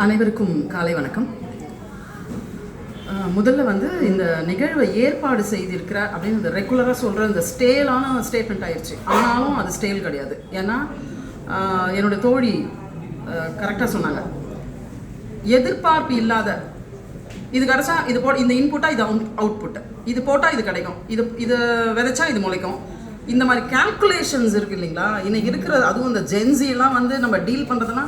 அனைவருக்கும் காலை வணக்கம். முதல்ல இந்த நிகழ்வை ஏற்பாடு செய்திருக்கிற அப்படின்னு இந்த ரெகுலராக சொல்கிற இந்த ஸ்டேலான ஸ்டேட்மெண்ட் ஆயிடுச்சு. ஆனாலும் அது ஸ்டேல் கிடையாது. ஏன்னா என்னோடய தோழி கரெக்டாக சொன்னாங்க, எதிர்பார்ப்பு இல்லாத இது கிடச்சா இது இந்த இன்புட்டாக இது அவுட்புட்டு, இது போட்டால் இது கிடைக்கும், இது விதைச்சா இது முளைக்கும், இந்த மாதிரி கால்குலேஷன்ஸ் இருக்குது இல்லைங்களா. இன்னைக்கு இருக்கிற அதுவும் இந்த ஜென்சியெல்லாம் நம்ம டீல் பண்ணுறதுனா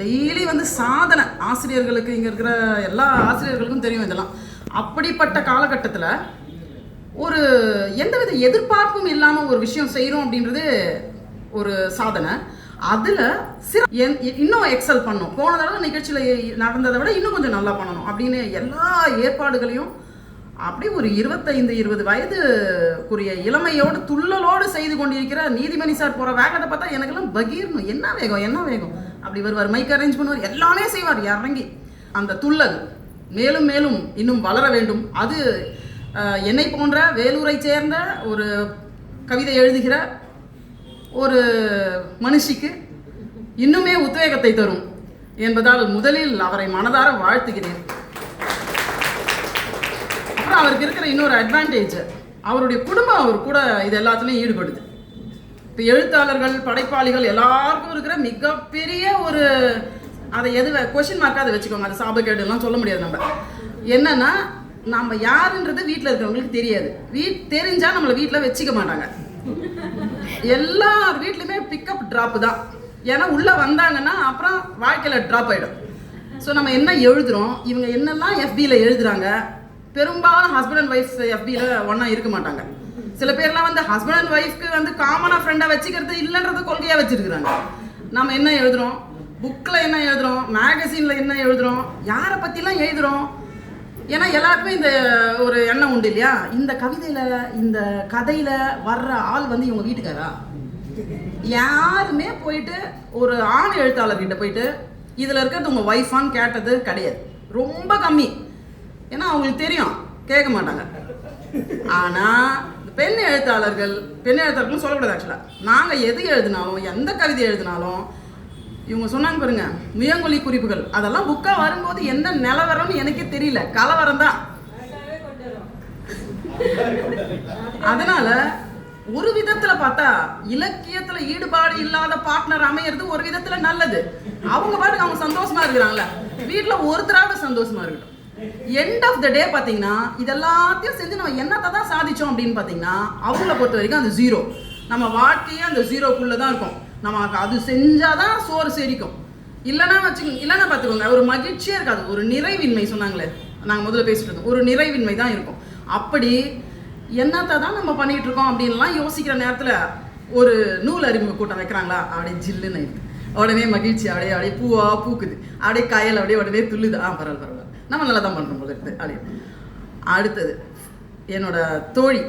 டெய்லி சாதனை. ஆசிரியர்களுக்கு இங்கே இருக்கிற எல்லா ஆசிரியர்களுக்கும் தெரியும் இதெல்லாம். அப்படிப்பட்ட காலகட்டத்தில் ஒரு எந்தவித எதிர்பார்ப்பும் இல்லாமல் ஒரு விஷயம் செய்கிறோம் அப்படின்றது ஒரு சாதனை. அதில் இன்னும் எக்ஸல் பண்ணணும், போன தடவை நிகழ்ச்சியில் நடந்ததை விட இன்னும் கொஞ்சம் நல்லா பண்ணணும் அப்படின்னு எல்லா ஏற்பாடுகளையும் அப்படி ஒரு 25-20 வயதுக்குரிய இளமையோடு துள்ளலோடு செய்து கொண்டிருக்கிற நீதிமணி சார் போகிற வேகத்தை பார்த்தா எனக்கெல்லாம் பகீர்ணும். என்ன வேகம் அப்படி வருவார், மைக் அரேஞ்ச் பண்ணுவார், எல்லாமே செய்வார் இறங்கி. அந்த துள்ளல் மேலும் மேலும் இன்னும் வளர வேண்டும். அது என்னை போன்ற வேலூரை சேர்ந்த ஒரு கவிதை எழுதுகிற ஒரு மனுஷிக்கு இன்னுமே உத்வேகத்தை தரும் என்பதால் முதலில் அவரை மனதார வாழ்த்துகிறேன். அப்புறம் அவருக்கு இருக்கிற இன்னொரு அட்வான்டேஜ், அவருடைய குடும்பம் அவர் கூட இது எல்லாத்துலேயும் ஈடுபடுது. இப்போ எழுத்தாளர்கள் படைப்பாளிகள் எல்லாருக்கும் இருக்கிற மிகப்பெரிய ஒரு அதை கொஷின் மார்க்காக அதை வச்சுக்கோங்க. அது சாபக்கேடுலாம் சொல்ல முடியாது. நம்ம என்னன்னா நம்ம யாருன்றது வீட்டில் இருக்கிறவங்களுக்கு தெரியாது. தெரிஞ்சால் நம்மளை வீட்டில் வச்சுக்க மாட்டாங்க. எல்லார் வீட்லையுமே பிக்கப் ட்ராப்பு தான். ஏன்னா உள்ளே வந்தாங்கன்னா அப்புறம் வாழ்க்கையில் ட்ராப் ஆகிடும். ஸோ நம்ம என்ன எழுதுகிறோம், இவங்க என்னெல்லாம் எஃபியில் எழுதுகிறாங்க. பெரும்பாலும் ஹஸ்பண்ட் அண்ட் ஒய்ஃப் எஃபியில் ஒன்றா இருக்க மாட்டாங்க. சில பேர்லாம் ஹஸ்பண்ட் அண்ட் ஒய்ஃப்க்கு காமனாக ஃப்ரெண்டாக வச்சுக்கிறது இல்லைன்றது கொள்கையாக வச்சுருக்குறாங்க. நம்ம என்ன எழுதுகிறோம், புக்கில் என்ன எழுதுகிறோம், மேகசினில் என்ன எழுதுகிறோம், யாரை பற்றிலாம் எழுதுகிறோம். ஏன்னா எல்லாருக்குமே இந்த ஒரு எண்ணம் உண்டு இல்லையா, இந்த கவிதையில் இந்த கதையில் வர்ற ஆள் இவங்க வீட்டுக்காரா. யாருமே போயிட்டு ஒரு ஆண் எழுத்தாளர்கிட்ட போயிட்டு இதில் இருக்கிறது உங்கள் ஒய்ஃபான்னு கேட்டது கிடையாது. ரொம்ப கம்மி. ஏன்னா அவங்களுக்கு தெரியும், கேட்க மாட்டாங்க. ஆனால் பெண் எழுத்தாளர்கள் சொல்லக்கூடாது. ஆக்சுவலாக நாங்கள் எது எழுதினாலும் எந்த கவிதை எழுதினாலும் இவங்க சொன்னாங்க பாருங்க, முயங்கொலி குறிப்புகள் அதெல்லாம் புக்காக வரும்போது என்ன நிலவரம்னு எனக்கே தெரியல, கலவரம் தான். அதனால ஒரு விதத்தில் பார்த்தா இலக்கியத்தில் ஈடுபாடு இல்லாத பார்ட்னர் அமையிறது ஒரு விதத்தில் நல்லது. அவங்க பாட்டுக்கு அவங்க சந்தோஷமா இருக்கிறாங்களே, வீட்டில் ஒருத்தராக சந்தோஷமா இருக்கட்டும். எண்ட் ஆஃப் த டே பார்த்தீங்கன்னா இதெல்லாத்தையும் செஞ்சு நம்ம என்னத்தை தான் சாதிச்சோம் அப்படின்னு பார்த்தீங்கன்னா அவங்கள பொறுத்த வரைக்கும் அந்த ஜீரோ. நம்ம வாழ்க்கையே அந்த ஜீரோக்குள்ளே தான் இருக்கும். நமக்கு அது செஞ்சாதான் சோறு செரிக்கும். இல்லைன்னா பார்த்துக்கோங்க, ஒரு மகிழ்ச்சியாக இருக்காது, ஒரு நிறைவின்மை. சொன்னாங்களே, நாங்கள் முதல்ல பேசிட்டு இருந்தோம், ஒரு நிறைவின்மை தான் இருக்கும். அப்படி என்னத்தை தான் நம்ம பண்ணிகிட்டு இருக்கோம் அப்படின்லாம் யோசிக்கிற நேரத்தில் ஒரு நூல் அறிமுக கூட்டம் வைக்கிறாங்களா, அப்படியே ஜில்லுன்னு இருக்குது, உடனே மகிழ்ச்சி அப்படியே பூவாக பூக்குது, அப்படியே காயல் அப்படியே உடனே துள்ளுது. பரவாயில்ல நம்ம நல்லா தான் பண்ணுறோம் போல இருக்குது அப்படி. அடுத்தது என்னோட தோழி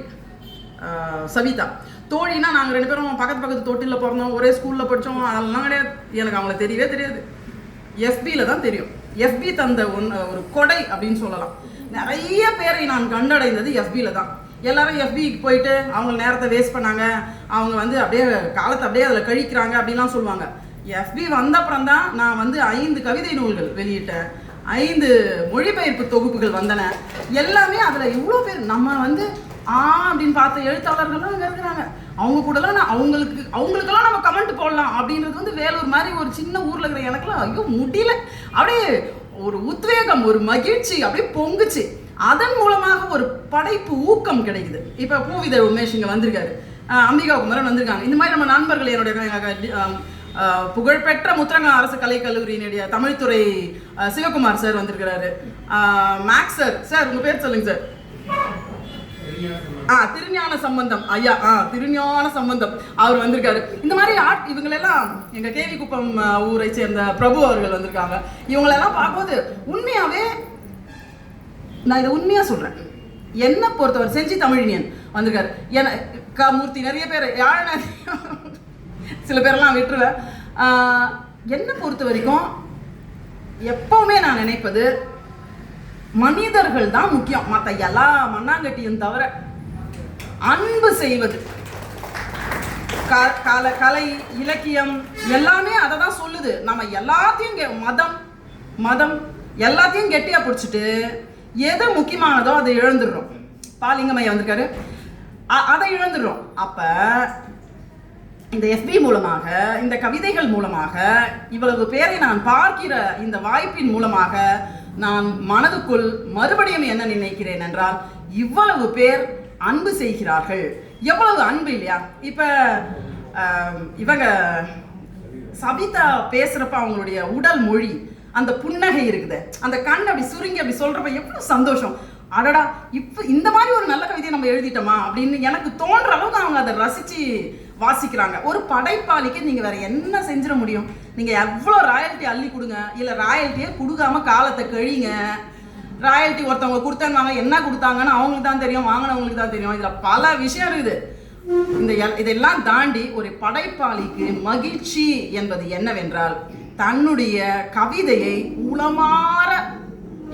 சவிதா. தோழினா நாங்கள் 2 பேரும் பக்கத்து தொட்டிலில் பிறந்தோம், ஒரே ஸ்கூலில் படித்தோம், அதெல்லாம் கிடையாது. எனக்கு அவங்கள தெரியவே தெரியாது. எஃபியில் தான் தெரியும். எஃபி தந்த ஒரு கொடை அப்படின்னு சொல்லலாம். நிறைய பேரை நான் கண்டடைந்தது எஃபியில் தான். எல்லாரும் எஃபிக்கு போயிட்டு அவங்க நேரத்தை வேஸ்ட் பண்ணாங்க, அவங்க அப்படியே காலத்தை அப்படியே அதில் கழிக்கிறாங்க அப்படின்லாம் சொல்லுவாங்க. எஃபி வந்தப்புறம் தான் நான் 5 கவிதை நூல்கள் வெளியிட்டேன், 5 மொழிபெயர்ப்பு தொகுப்புகள் வந்தன. எல்லாமே அதில் இவ்வளோ பேர் நம்ம அப்படின்னு பார்த்த எழுத்தாளர்கள்லாம் அங்கே இருக்கிறாங்க. அவங்க கூடலாம் நான் அவங்களுக்கெல்லாம் நம்ம கமெண்ட் போடலாம் அப்படின்றது வேலூர் மாதிரி ஒரு சின்ன ஊரில் இருக்கிற எனக்குலாம் ஐயோ முடியல. அப்படியே ஒரு உத்வேகம், ஒரு மகிழ்ச்சி அப்படியே பொங்குச்சு. அதன் மூலமாக ஒரு படைப்பு ஊக்கம் கிடைக்குது. இப்போ பூவித உமேஷ் இங்கே வந்திருக்காரு, அம்பிகா குமரன் வந்திருக்காங்க. இந்த மாதிரி நம்ம நண்பர்கள், என்னுடைய புகழ்பெற்ற முத்திரங்க அரசு கலைக்கல்லூரியினுடைய தமிழ்துறை சிவகுமார் சார் வந்திருக்கிறாரு. மேக்ஸ் சார் உங்கள் பேர் சொல்லுங்க சார். திருஞான சம்பந்தம் ஐயா, திருஞான சம்பந்தம் அவர் வந்திருக்காரு. இந்த மாதிரி இவங்களெல்லாம் எங்க கேவி குப்பம் ஊரை சேர்ந்த பிரபு அவர்கள் வந்திருக்காங்க. இவங்களெல்லாம் பார்க்கும்போது உண்மையாவே நான் இதை உண்மையா சொல்றேன், என்ன பொறுத்தவரை செஞ்சி தமிழினியன் வந்திருக்காரு, மூர்த்தி, நிறைய பேர், சில பேரெல்லாம் விட்டுருவேன். என்னை பொறுத்த வரைக்கும் எப்பவுமே நான் நினைப்பது மனிதர்கள் தான் முக்கியம், மற்ற எல்லா மண்ணாங்கட்டியும் தவிர அன்பு செய்வது. கலை இலக்கியம் எல்லாமே அதை தான் சொல்லுது. நம்ம எல்லாத்தையும் மதம் எல்லாத்தையும் கெட்டியா பிடிச்சிட்டு எது முக்கியமானதோ அதை இழந்துடுறோம். பாலிங்கமையா வந்திருக்காரு, அதை இழந்துடுறோம். அப்ப இந்த FB மூலமாக, இந்த கவிதைகள் மூலமாக, இவ்வளவு பேரை நான் பார்க்கிற இந்த வாய்ப்பின் மூலமாக நான் மனதுக்குள் மறுபடியும் என்ன நினைக்கிறேன் என்றால், இவ்வளவு பேர் அன்பு செய்கிறார்கள். எவ்வளவு அன்பு இல்லையா? இப்ப இவங்க சபிதா பேசுறப்ப அவங்களுடைய உடல் மொழி, அந்த புன்னகை இருக்குது, அந்த கண் அப்படி சுருங்கி அப்படி சொல்றப்ப எவ்வளவு சந்தோஷம். அடடா, இப்ப இந்த மாதிரி ஒரு நல்ல கவிதையை நம்ம எழுதிட்டோமா அப்படின்னு எனக்கு தோன்ற அளவுக்கு அவங்க அதை ரசிச்சு வாசிக்கிறாங்க. ஒரு படைப்பாளிக்கு நீங்க வேற என்ன செஞ்சிட முடியும்? நீங்க எவ்வளவு ராயல்ட்டி அள்ளி கொடுங்க, இல்ல ராயல்ட்டியே கொடுக்காம காலத்தை கழிங்க. ராயல்ட்டி ஒருத்தவங்க கொடுத்தாங்க, என்ன கொடுத்தாங்கன்னு அவங்களுக்கு தான் தெரியும், வாங்கினவங்களுக்கு தான் தெரியும். இதுல பல விஷயம் இருக்குது. இதெல்லாம் தாண்டி ஒரு படைப்பாளிக்கு மகிழ்ச்சி என்பது என்னவென்றால், தன்னுடைய கவிதையை உளமாற,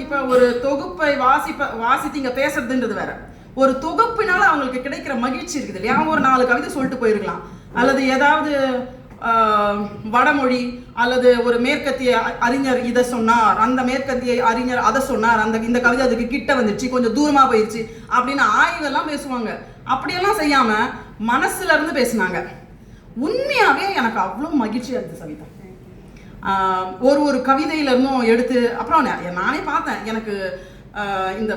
இப்ப ஒரு தொகுப்பை வாசித்தீங்க பேசுறதுன்றது வேற, ஒரு தொகுப்பினால அவங்களுக்கு கிடைக்கிற மகிழ்ச்சி இருக்குது இல்லையா? அவங்க ஒரு 4 கவிதை சொல்லிட்டு போயிருக்கலாம், அல்லது ஏதாவது வடமொழி அல்லது ஒரு மேற்கத்திய அறிஞர் இதை சொன்னார், அந்த மேற்கத்திய அறிஞர் அதை சொன்னார், இந்த கவிதை அதுக்கு கிட்ட வந்துச்சு, கொஞ்சம் தூரமா போயிடுச்சு அப்படின்னு ஆய்வெல்லாம் பேசுவாங்க. அப்படியெல்லாம் செய்யாம மனசுல இருந்து பேசினாங்க. உண்மையாவே எனக்கு அவ்வளவு மகிழ்ச்சியா இருந்துச்சு சவிதா. ஒரு கவிதையில இருந்தும் எடுத்து, அப்புறம் நானே பார்த்தேன், எனக்கு இந்த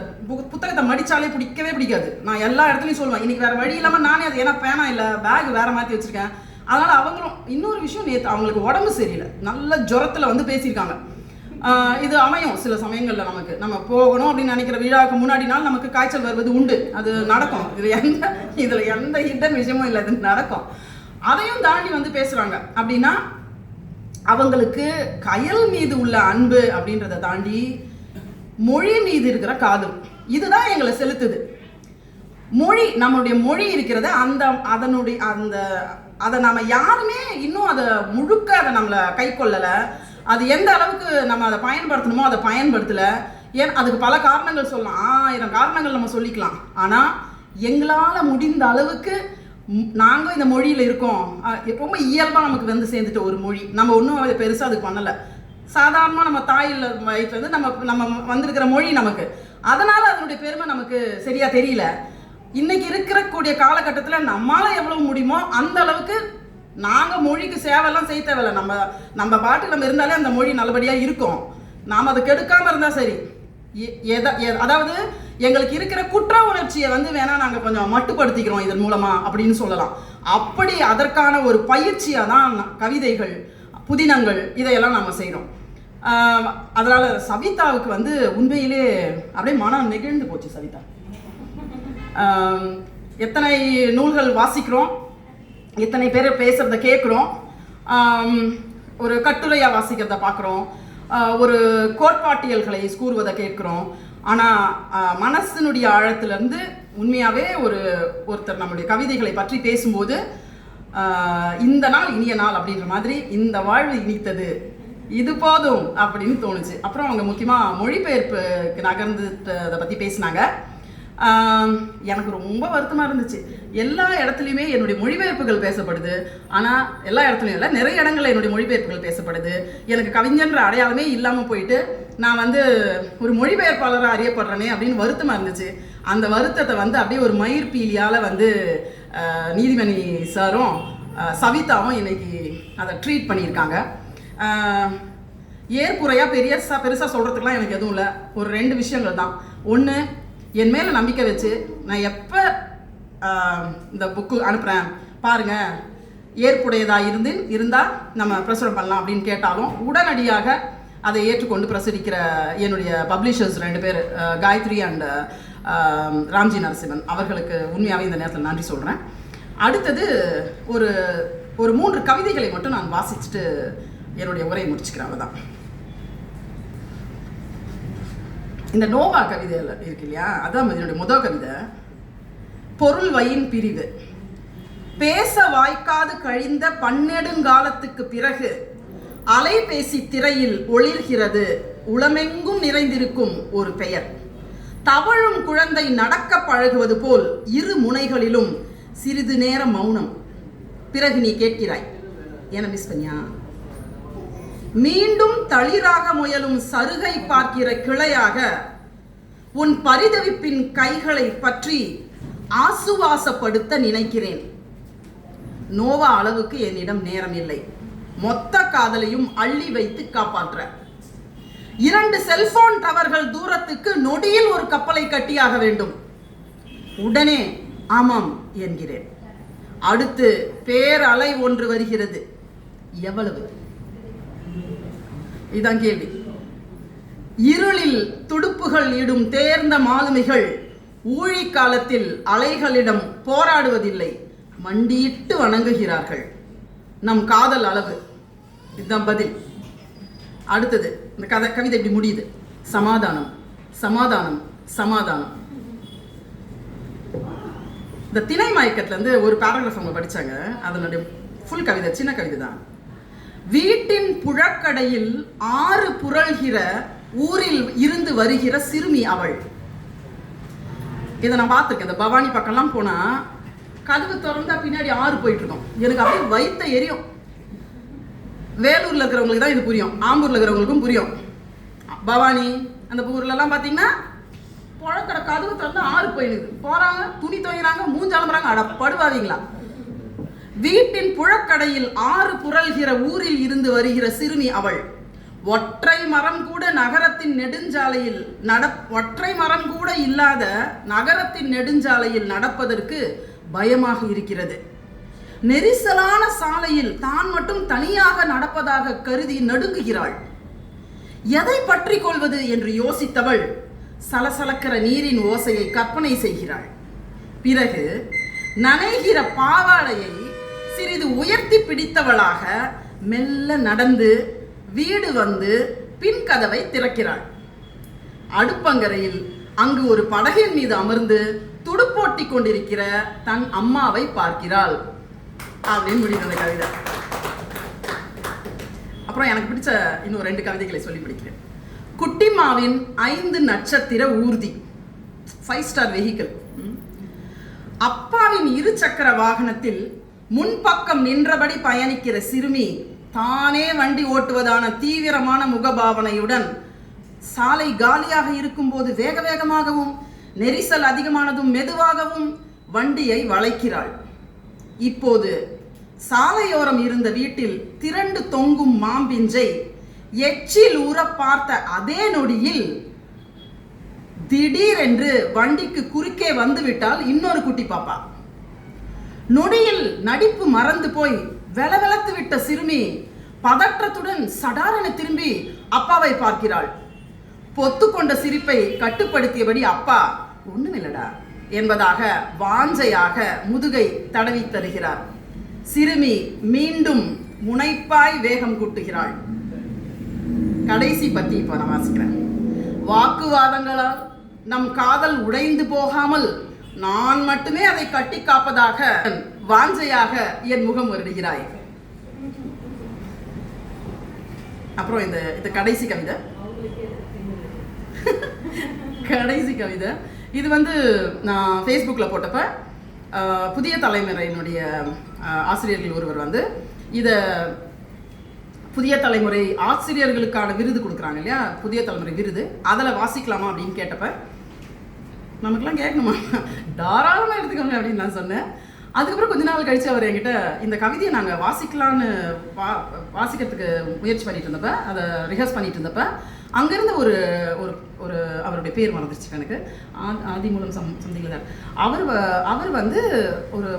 புத்தகத்தை மடிச்சாலே பிடிக்கவே பிடிக்காது. நான் எல்லா இடத்துலையும் சொல்லுவேன், இன்னைக்கு வேற வழி இல்லாம நானே அது, ஏன்னா பேனா இல்லை, பேக் வேற மாற்றி வச்சிருக்கேன். அதனால அவங்களும் இன்னொரு விஷயம், நேற்று அவங்களுக்கு உடம்பு சரியில்லை, நல்ல ஜுரத்துல வந்து பேசியிருக்காங்க. இது அமையும் சில சமயங்கள்ல, நம்ம போகணும் அப்படின்னு நினைக்கிற விழாவுக்கு முன்னாடி நாள் நமக்கு காய்ச்சல் வருவது உண்டு, அது நடக்கும். இதுல எந்த ஹிடன் விஷயமும் இல்லை, இது நடக்கும். அதையும் தாண்டி வந்து பேசுறாங்க அப்படின்னா அவங்களுக்கு கயல் மீது உள்ள அன்பு அப்படின்றத தாண்டி மொழி மீது இருக்கிற காதல், இதுதான் எங்களை செலுத்துது. மொழி, நம்மளுடைய மொழி இருக்கிறத அதை நம்ம யாருமே இன்னும் அதை முழுக்க அதை நம்மளை கை கொள்ளலை. அது எந்த அளவுக்கு நம்ம அதை பயன்படுத்தணுமோ அதை பயன்படுத்தலை. ஏன், அதுக்கு பல காரணங்கள் சொல்லலாம், 1000 காரணங்கள் நம்ம சொல்லிக்கலாம். ஆனால் எங்களால் முடிந்த அளவுக்கு நாங்கள் இந்த மொழியில் இருக்கோம், ரொம்ப இயல்பாக நமக்கு வந்து சேர்ந்துட்டு ஒரு மொழி, நம்ம ஒன்றும் பெருசாக அதுக்கு பண்ணலை. சாதாரணமாக நம்ம தாயில் வயிற்றுலேருந்து நம்ம வந்திருக்கிற மொழி நமக்கு, அதனால் அதனுடைய பெருமை நமக்கு சரியா தெரியல. இன்னைக்கு இருக்கக்கூடிய காலகட்டத்தில் நம்மளால எவ்வளவு முடியுமோ அந்த அளவுக்கு நாங்கள் மொழிக்கு சேவைலாம் செய்ய தேவையில்லை. நம்ம பாட்டுக்கு நம்ம இருந்தாலே அந்த மொழி நல்லபடியாக இருக்கும். நாம் அதை கெடுக்காமல் இருந்தால் சரி. அதாவது எங்களுக்கு இருக்கிற குற்ற உணர்ச்சியை வந்து வேணா நாங்கள் கொஞ்சம் மட்டுப்படுத்திக்கிறோம் இதன் மூலமா அப்படின்னு சொல்லலாம். அப்படி அதற்கான ஒரு பயிற்சியாக தான் கவிதைகள், புதினங்கள் இதையெல்லாம் நாம் செய்கிறோம். அதனால சவிதாவுக்கு வந்து உண்மையிலே அப்படியே மனம் நெகிழ்ந்து போச்சு. சவிதா எத்தனை நூல்கள் வாசிக்கிறோம், எத்தனை பேர் பேசுறத கேட்குறோம், ஒரு கட்டுரையாக வாசிக்கிறத பார்க்குறோம், ஒரு கோட்பாட்டியல்களை கூறுவதை கேட்குறோம். ஆனால் மனசினுடைய ஆழத்திலிருந்து உண்மையாகவே ஒருத்தர் நம்முடைய கவிதைகளை பற்றி பேசும்போது இந்த நாள் இனிய நாள் அப்படின்ற மாதிரி, இந்த வாழ்வு இனித்தது, இது போதும் அப்படின்னு தோணுச்சு. அப்புறம் அவங்க முக்கியமாக மொழிபெயர்ப்புக்கு நகர்ந்ததை பற்றி பேசினாங்க. எனக்கு ரொம்ப வருத்தமாக இருந்துச்சு. எல்லா இடத்துலையுமே என்னுடைய மொழிபெயர்ப்புகள் பேசப்படுது, ஆனால் எல்லா இடத்துலையும் இல்லை, நிறைய இடங்களில் என்னுடைய மொழிபெயர்ப்புகள் பேசப்படுது. எனக்கு கவிஞன்ற அடையாளமே இல்லாமல் போயிட்டு நான் வந்து ஒரு மொழிபெயர்ப்பாளராக அறியப்படுறேனே அப்படின்னு வருத்தமாக இருந்துச்சு. அந்த வருத்தத்தை வந்து அப்படியே ஒரு மயிர்பீலியால் வந்து நீதிமணி சாரும் சவிதாவும் இன்னைக்கு அதை ட்ரீட் பண்ணியிருக்காங்க. ஏற்புறையாக பெருசாக சொல்கிறதுக்குலாம் எனக்கு எதுவும் இல்லை. ஒரு 2 விஷயங்கள் தான். ஒன்று, என் மேலே நம்பிக்கை வச்சு நான் எப்போ இந்த புக்கு அனுப்புகிறேன் பாருங்கள், ஏற்புடையதாக இருந்தால் நம்ம பிரசுரம் பண்ணலாம் அப்படின்னு கேட்டாலும் உடனடியாக அதை ஏற்றுக்கொண்டு பிரசுரிக்கிற என்னுடைய பப்ளிஷர்ஸ் 2 பேர், காயத்ரி அண்ட் ராம்ஜி நரசிம்மன், அவர்களுக்கு உண்மையாகவே இந்த நேரத்தில் நன்றி சொல்கிறேன். அடுத்தது ஒரு 3 கவிதைகளை மட்டும் நான் வாசிச்சுட்டு என்னுடைய உரையை முடிச்சுக்கிறேன். அவ்வளோதான். இந்த நோவா கவிதையில் இருக்கு இல்லையா, அதான் என்னுடைய முதல் கவிதை. பொருள் வயின் பிரிவு. பேச வாய்க்காது கழிந்த 12 காலத்துக்கு பிறகு அலைபேசி திரையில் ஒளிர்கிறது உளமெங்கும் நிறைந்திருக்கும் ஒரு பெயர். தவழும் குழந்தை நடக்க பழகுவது போல் இரு முனைகளிலும் சிறிது நேரம் மௌனம். பிறகு நீ கேட்கிறாய், என்ன மிஸ் பண்ணியா? மீண்டும் தளிராக முயலும் சருகை பார்க்கிற கிளையாக உன் பரிதவிப்பின் கைகளை பற்றி ஆசுவாசப்படுத்த நினைக்கிறேன். நோவா அளவுக்கு என்னிடம் நேரம் இல்லை. மொத்த காதலையும் அள்ளி வைத்து காப்பாற்ற 2 செல்போன் டவர்கள் தூரத்துக்கு நொடியில் ஒரு கப்பலை கட்டியாக வேண்டும். உடனே ஆமாம் என்கிறேன். அடுத்து பேரலை ஒன்று வருகிறது. எவ்வளவு? இதான் கேள்வி. இருளில் துடுப்புகள் இடும் தேர்ந்த மாலுமிகள் ஊழி காலத்தில் அலைகளிடம் போராடுவதில்லை, மண்டியிட்டு வணங்குகிறார்கள். நம் காதல் அளவு. இதுதான் பதில். அடுத்தது இந்த கவிதை இப்படி முடியுது. சமாதானம், சமாதானம், சமாதானம். இந்த திணை மயக்கத்துல இருந்து ஒரு பேராகிராஃப் அவங்க படிச்சாங்க. அதனுடைய ஃபுல் கவிதை, சின்ன கவிதை தான். வீட்டின் புழக்கடையில் 6 புரள்கிற ஊரில் இருந்து வருகிற சிறுமி அவள். இதை நான் பார்த்துருக்கேன். இந்த பவானி பக்கம்லாம் போனா கதவு திறந்தா பின்னாடி 6 போயிட்டு இருக்கோம். எனக்கு அப்படியே வயித்த எரியும். வேலூர்ல இருக்கிறவங்களுக்கு தான் இது புரியும், ஆம்பூர்ல இருக்கிறவங்களுக்கும் புரியும். பவானி அந்த ஊர்லலாம் பார்த்தீங்கன்னா புழக்கடை கதவு திறந்து 6 போயிடுது. போறாங்க, துணி துவைக்கிறாங்க, மூஞ்சாலம்புறாங்க. அட படுவாதீங்களா? வீட்டின் புழக்கடையில் 6 புரள்கிற ஊரில் இருந்து வருகிற சிறுமி அவள். ஒற்றை மரம் கூட நகரத்தின் நெடுஞ்சாலையில் ஒற்றை மரம் கூட இல்லாத நகரத்தின் நெடுஞ்சாலையில் நடப்பதற்கு பயமாக இருக்கிறது. நெரிசலான சாலையில் தான் மட்டும் தனியாக நடப்பதாக கருதி நடுங்குகிறாள். எதை பற்றி கொள்வது என்று யோசித்தவள் சலசலக்கிற நீரின் ஓசையை கற்பனை செய்கிறாள். பிறகு நனைகிற பாவாடையை சிறிது உயர்த்தி பிடித்தவளாக மெல்ல நடந்து வீடு வந்து பின் கதவை திறக்கிறாள். அடுப்பங்கரையில் அங்கு ஒரு படகின் மீது அமர்ந்து துடுப்போட்டி கொண்டிருக்கிற தன் அம்மாவை பார்க்கிறாள். அப்படின்னு முடிந்த அந்த கவிதை. அப்புறம் எனக்கு பிடிச்ச இன்னும் 2 கவிதைகளை சொல்லி பிடிக்கிறேன். குட்டிமாவின் 5 நட்சத்திர ஊர்தி, 5 ஸ்டார் வெஹிக்கிள். அப்பாவின் 2 சக்கர வாகனத்தில் முன்பக்கம் நின்றபடி பயணிக்கிற சிறுமி தானே வண்டி ஓட்டுவதான தீவிரமான முகபாவனையுடன் சாலை காலியாக இருக்கும்போது வேக வேகமாகவும் நெரிசல் அதிகமானதும் மெதுவாகவும் வண்டியை வளைக்கிறாள். இப்போது சாலையோரம் இருந்த வீட்டில் திரண்டு தொங்கும் மாம்பிஞ்சை எச்சில் ஊற பார்த்த அதே நொடியில் திடீரென்று வண்டிக்கு குறுக்கே வந்துவிட்டால் இன்னொரு குட்டி பாப்பா. நொடியில் நடிப்பு மறந்து போய் வெளவெளத்து விட்ட சிறுமி பதற்றத்துடன் சடாரென திரும்பி அப்பாவை பார்க்கிறாள். பொத்து கொண்ட சிரிப்பை கட்டுப்படுத்தியபடி அப்பா ஒண்ணுமில்லடா என்பதாக வாஞ்சையாக முதுகை தடவி தருகிறார். சிறுமி மீண்டும் முனைப்பாய் வேகம் கூட்டுகிறாள். கடைசி பத்தி இப்ப நான் வாசிக்கிறேன். வாக்குவாதங்களால் நம் காதல் உடைந்து போகாமல் நான் மட்டுமே அதை கட்டி காப்பதாக வாஞ்சையாக என் முகம் வருடுகிறாய். அப்புறம் இந்த கடைசி கவிதை கடைசி கவிதை இது வந்து நான் ஃபேஸ்புக்கில் போட்டப்ப புதிய தலைமுறையினுடைய ஆசிரியர்கள் ஒருவர் வந்து இதை புதிய தலைமுறை ஆசிரியர்களுக்கான விருது கொடுக்குறாங்க இல்லையா, புதிய தலைமுறை விருது, அதில் வாசிக்கலாமா அப்படின்னு கேட்டப்ப நமக்குலாம் கேட்கணுமா, தாராளமாக எடுத்துக்கோங்க அப்படின்னு நான் சொன்னேன். அதுக்கப்புறம் கொஞ்ச நாள் கழித்து அவர் என்கிட்ட இந்த கவிதையை நாங்கள் வாசிக்கலான்னு வாசிக்கிறதுக்கு முயற்சி பண்ணிட்டு இருந்தப்ப, அதை ரிஹர்ஸ் பண்ணிட்டு இருந்தப்ப அங்கேருந்து ஒரு ஒரு அவருடைய பேர் மறந்துருச்சு எனக்கு, ஆதிமூலம் சம்திங் தான். அவர் வந்து ஒரு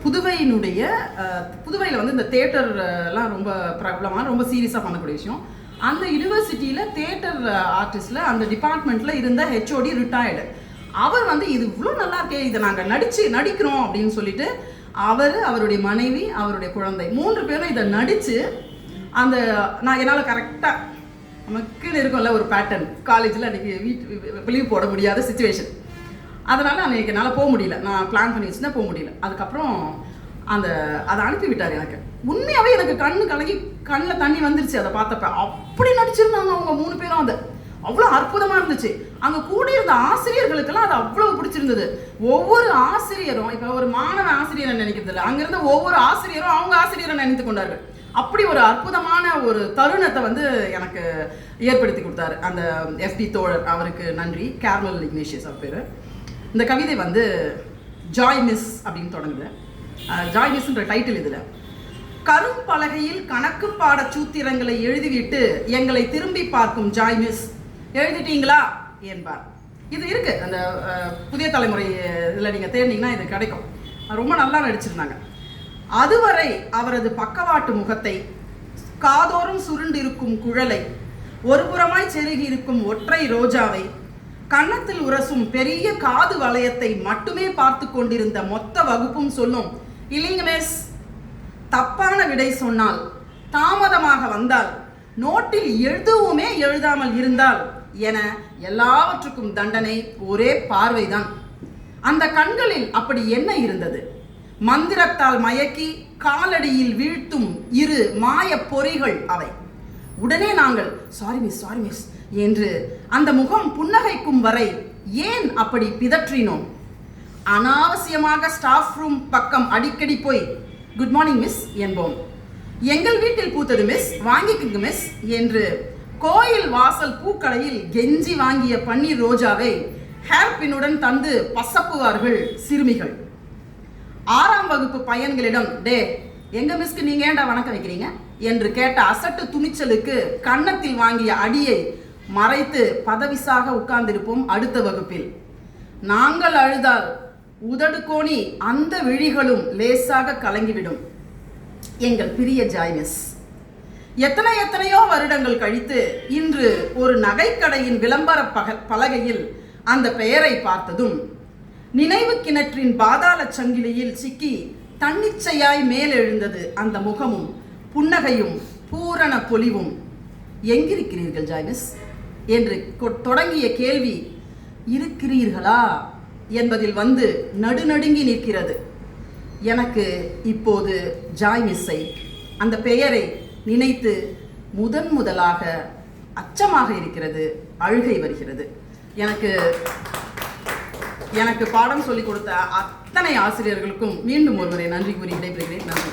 புதுவையில் வந்து இந்த தேட்டர்லாம் ரொம்ப பிரபலமான ரொம்ப சீரியஸாக பண்ணக்கூடிய விஷயம். அந்த யூனிவர்சிட்டியில் தேட்டர் ஆர்டிஸ்டில் அந்த டிபார்ட்மெண்ட்டில் இருந்த ஹெச்ஓடி ரிட்டையர்டு. அவர் வந்து இது இவ்வளோ நல்லா இருக்கே, இதை நாங்கள் நடிக்கிறோம் அப்படின்னு சொல்லிட்டு அவருடைய மனைவி அவருடைய குழந்தை 3 பேரும் இதை நடித்து அந்த நான் என்னால் கரெக்டாக நமக்குன்னு இருக்கும்ல ஒரு பேட்டர்ன், காலேஜில் அன்றைக்கி லீவ் போட முடியாத சுச்சுவேஷன், அதனால் அன்றைக்கி என்னால் போக முடியல, நான் பிளான் பண்ணி வச்சுருந்தேன் போக முடியல. அதுக்கப்புறம் அதை அனுப்பி விட்டார் எனக்கு. உண்மையாவே எனக்கு கண்ணு கலங்கி கண்ணில் தண்ணி வந்துருச்சு அதை பார்த்தப்ப. அப்படி நடிச்சிருந்தாங்க அவங்க 3 பேரும். அது அவ்வளோ அற்புதமா இருந்துச்சு. அங்க கூடியிருந்த ஆசிரியர்களுக்கெல்லாம் அது அவ்வளவு பிடிச்சிருந்தது. ஒவ்வொரு ஆசிரியரும், இப்ப ஒரு மாணவ ஆசிரியரை நினைக்கிறது இல்லை, அங்கிருந்த ஒவ்வொரு ஆசிரியரும் அவங்க ஆசிரியரை நினைத்து கொண்டார்கள். அப்படி ஒரு அற்புதமான ஒரு தருணத்தை வந்து எனக்கு ஏற்படுத்தி கொடுத்தாரு அந்த எஃப்டி தோழர். அவருக்கு நன்றி. கேர்மல் இக்னேஷியஸ் அவர் பேரு. இந்த கவிதை வந்து ஜாய் மிஸ் அப்படின்னு தொடங்குது. ஜாய் மிஸ்ன்ற டைட்டில் இதுல. கரும்பலகையில் கணக்கு பாட சூத்திரங்களை எழுதிவிட்டு எங்களை திரும்பி பார்க்கும் ஜாய் மிஸ், எழுதிட்டீங்களா என்பார். இது இருக்கு அந்த புதிய தலைமுறை இதில் நீங்கள் தேடினீங்கன்னா இது கிடைக்கும். ரொம்ப நல்லா நடிச்சிருந்தாங்க. அதுவரை அவரது பக்கவாட்டு முகத்தை, காதோறும் சுருண்டிருக்கும் குழலை, ஒரு புறமாய் செருகி இருக்கும் ஒற்றை ரோஜாவை, கன்னத்தில் உரசும் பெரிய காது வளையத்தை மட்டுமே பார்த்து கொண்டிருந்த மொத்த வகுப்பும் சொல்லும், இல்லைங்க மிஸ், தப்பான விடை சொன்னால், தாமதமாக வந்தால், நோட்டில் எதுவுமே எழுதாமல் இருந்தால் என எல்லாவற்றுக்கும் தண்டனை ஒரே பார்வைதான். அந்த கண்களில் அப்படி என்ன இருந்தது? மந்திரத்தால் மயக்கி காலடியில் வீழ்த்தும் 2 மாய பொறிகள் அவை. உடனே நாங்கள் சாரி மிஸ் என்று அந்த முகம் புன்னகைக்கும் வரை ஏன் அப்படி பிதற்றினோம்? அனாவசியமாக ஸ்டாஃப் ரூம் பக்கம் அடிக்கடி போய் குட் மார்னிங் மிஸ் என்போம். எங்கள் வீட்டில் பூத்தது மிஸ், வாங்கிக்குங்க மிஸ் என்று கோயில் வாசல் பூக்கடையில் கெஞ்சி வாங்கிய பன்னீர் ரோஜாவை ஹேர் பின்னுடன் தந்து பசப்புவார்கள் சிறுமிகள். 6ஆம் வகுப்பு பையன்களிடம், டே எங்க மிஸ்க்கு நீங்க ஏன்டா வணக்கம் வைக்கிறீங்க என்று கேட்ட அசட்டு துணிச்சலுக்கு கன்னத்தில் வாங்கிய அடியை மறைத்து பதவிசாக உட்கார்ந்திருப்போம் அடுத்த வகுப்பில். நாங்கள் அழுதால் உதடு கோணி அந்த விழிகளும் லேசாக கலங்கிவிடும். எங்கள் பிரிய ஜாய் மிஸ். எத்தனையோ வருடங்கள் கழித்து இன்று ஒரு நகைக்கடையின் விளம்பர பலகையில் அந்த பெயரை பார்த்ததும் நினைவு கிணற்றின் பாதாள சங்கிலியில் சிக்கி தன்னிச்சையாய் மேலெழுந்தது அந்த முகமும் புன்னகையும் பூரண பொலிவும். எங்கிருக்கிறீர்கள் ஜாய் மிஸ் என்று தொடங்கிய கேள்வி இருக்கிறீர்களா என்பதில் வந்து நடுநடுங்கி நிற்கிறது. எனக்கு இப்போது ஜாய் மிஸ்ஸை, அந்த பெயரை நினைத்து முதலாக அச்சமாக இருக்கிறது, அழுகை வருகிறது. எனக்கு பாடம் சொல்லிக் கொடுத்த அத்தனை ஆசிரியர்களுக்கும் மீண்டும் ஒருமுறை நன்றி கூறி விடைபெறுகிறேன். நன்றி.